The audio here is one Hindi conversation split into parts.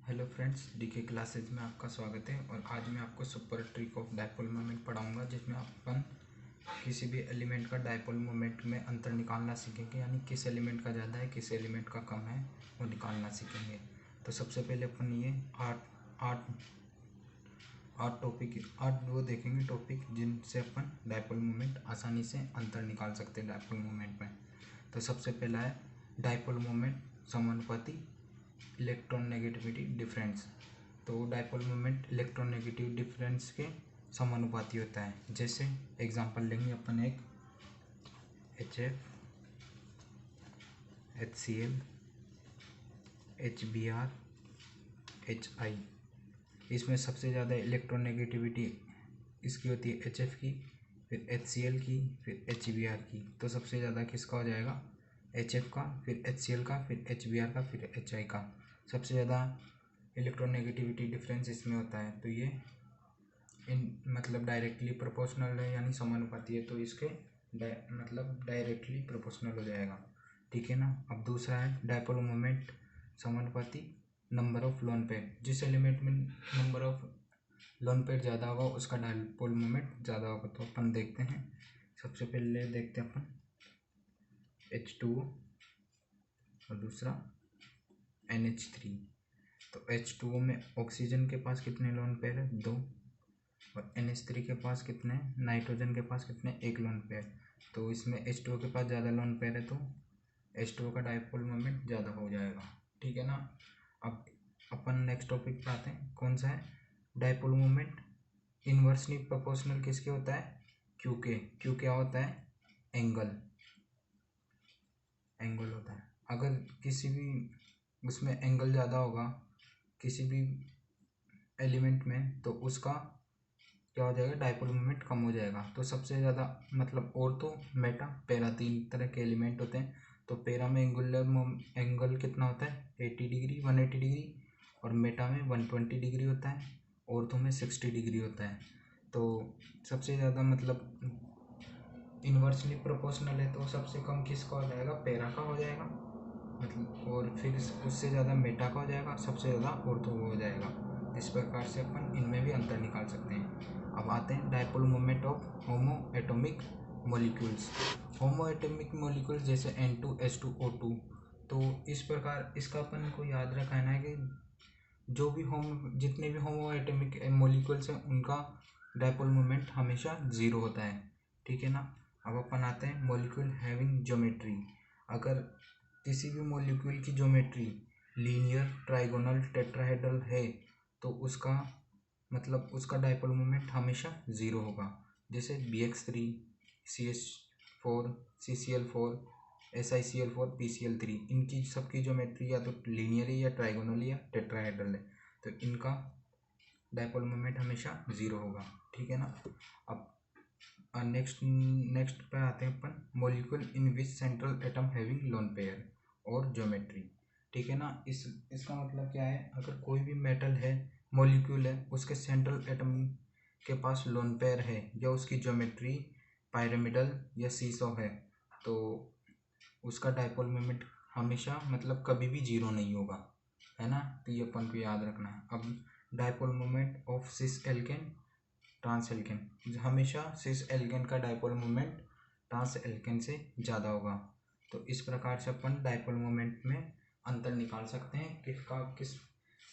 हेलो फ्रेंड्स, डीके क्लासेज में आपका स्वागत है। और आज मैं आपको super trick of dipole moment पढ़ाऊंगा, जिसमें अपन किसी भी एलिमेंट का डायपोल मोमेंट में अंतर निकालना सीखेंगे, यानी किस एलिमेंट का ज़्यादा है किस एलिमेंट का कम है वो निकालना सीखेंगे। तो सबसे पहले अपन ये आठ वो देखेंगे टॉपिक जिनसे अपन डायपोल मोमेंट आसानी से अंतर निकाल सकते हैं डायपोल मोमेंट में। तो सबसे पहला है डायपोल मोमेंट समानुपाती इलेक्ट्रॉन नेगेटिविटी डिफरेंस। तो dipole moment electron negative difference के समानुपाती होता है। जैसे एग्जांपल लेंगे अपन एक HF, HCl, HBr, HI। इसमें सबसे ज़्यादा इलेक्ट्रॉन नेगेटिविटी इसकी होती है HF की, फिर HCl की, फिर HBr की। तो सबसे ज़्यादा किसका हो जाएगा? HF का, फिर HCl का, फिर HBr का, फिर HI का। सबसे ज़्यादा इलेक्ट्रॉन नेगेटिविटी डिफरेंस इसमें होता है। तो ये मतलब डायरेक्टली प्रोपोर्शनल है, यानी समानुपाती है, तो इसके मतलब डायरेक्टली प्रोपोर्शनल हो जाएगा। ठीक है ना। अब दूसरा है डायपोल मोमेंट समानुपाती नंबर ऑफ लोन पेयर। जिस एलिमेंट में नंबर ऑफ लोन पेयर ज़्यादा होगा उसका डायपोल मोमेंट ज़्यादा होगा। तो अपन देखते हैं, सबसे पहले देखते हैं अपन H2O और दूसरा NH3। तो H2O में ऑक्सीजन के पास कितने लोन पेयर है? 2। और NH3 के पास कितने हैं? नाइट्रोजन के पास कितने? 1 लोन पेयर। तो इसमें H2O के पास ज़्यादा लोन पेयर है, तो H2O का डायपोल मोमेंट ज़्यादा हो जाएगा। ठीक है ना। अब अपन नेक्स्ट टॉपिक पे आते हैं। कौन सा है? डायपोल मोमेंट इनवर्सली प्रोपोर्शनल किसके होता है? Q के। Q क्या होता है? एंगल होता है। अगर किसी भी उसमें एंगल ज़्यादा होगा किसी भी एलिमेंट में, तो उसका क्या हो जाएगा? डायपोल मोमेंट कम हो जाएगा। तो सबसे ज़्यादा मतलब ऑर्थो, मेटा, पैरा, 3 तरह के एलिमेंट होते हैं। तो पैरा में एंगल कितना होता है? 80 डिग्री, 180 डिग्री। और मेटा में 120 डिग्री होता है। ऑर्थो में 60 डिग्री होता है। तो सबसे ज़्यादा मतलब इन्वर्सली प्रोपोर्शनल है, तो सबसे कम किसका हो जाएगा? पैरा का हो जाएगा मतलब, और फिर उससे ज़्यादा मेटा का हो जाएगा, सबसे ज़्यादा ऑर्थो हो जाएगा। इस प्रकार से अपन इनमें भी अंतर निकाल सकते हैं। अब आते हैं dipole moment of homo atomic molecules. Homo atomic molecules जैसे N2H2O2। तो इस प्रकार इसका अपन को याद रखना है कि जितने भी होमो एटॉमिक मॉलिक्यूल्स हैं उनका डायपोल मोमेंट हमेशा 0 होता है। ठीक है ना। अब अपन आते हैं मॉलिक्यूल हैविंग ज्योमेट्री। अगर किसी भी मॉलिक्यूल की ज्योमेट्री लीनियर, ट्राइगोनल, टेट्राहेड्रल है, तो उसका मतलब उसका डायपोल मोमेंट हमेशा 0 होगा। जैसे BX3, CH4, CCl4, SiCl4, PCl3, इनकी सबकी ज्योमेट्री या तो लीनियर है, या ट्राइगोनल, या टेट्राहेड्रल है, तो इनका डायपोल मोमेंट हमेशा 0 होगा। ठीक है ना। अब नेक्स्ट पे आते हैं अपन molecule in which central atom having lone pair और ज्योमेट्री। ठीक है ना। इसका मतलब क्या है? अगर कोई भी मेटल है, मॉलिक्यूल है, उसके सेंट्रल एटम के पास लोन पेयर है, या उसकी ज्योमेट्री पायरामिडल या सीसॉ है, तो उसका डायपोल मोमेंट हमेशा मतलब कभी भी 0 नहीं होगा, है ना। तो ये अपन को याद रखना है। अब dipole moment of cis alkene, trans alkene. हमेशा सिस एल्केन का डायपोल मोमेंट ट्रांस एल्केन से ज़्यादा होगा। तो इस प्रकार से अपन डायपोल मोमेंट में अंतर निकाल सकते हैं, किस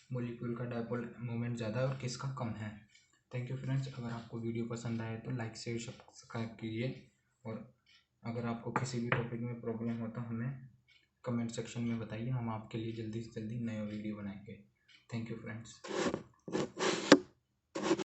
मॉलिक्यूल का डायपोल मोमेंट ज़्यादा है और किसका कम है। Thank you friends. अगर आपको वीडियो पसंद आए तो लाइक, शेयर, सब्सक्राइब कीजिए। और अगर आपको किसी भी टॉपिक में प्रॉब्लम हो तो हमें कमेंट सेक्शन में बताइए, हम आपके लिए जल्दी से जल्दी नया वीडियो बनाएंगे। Thank you friends.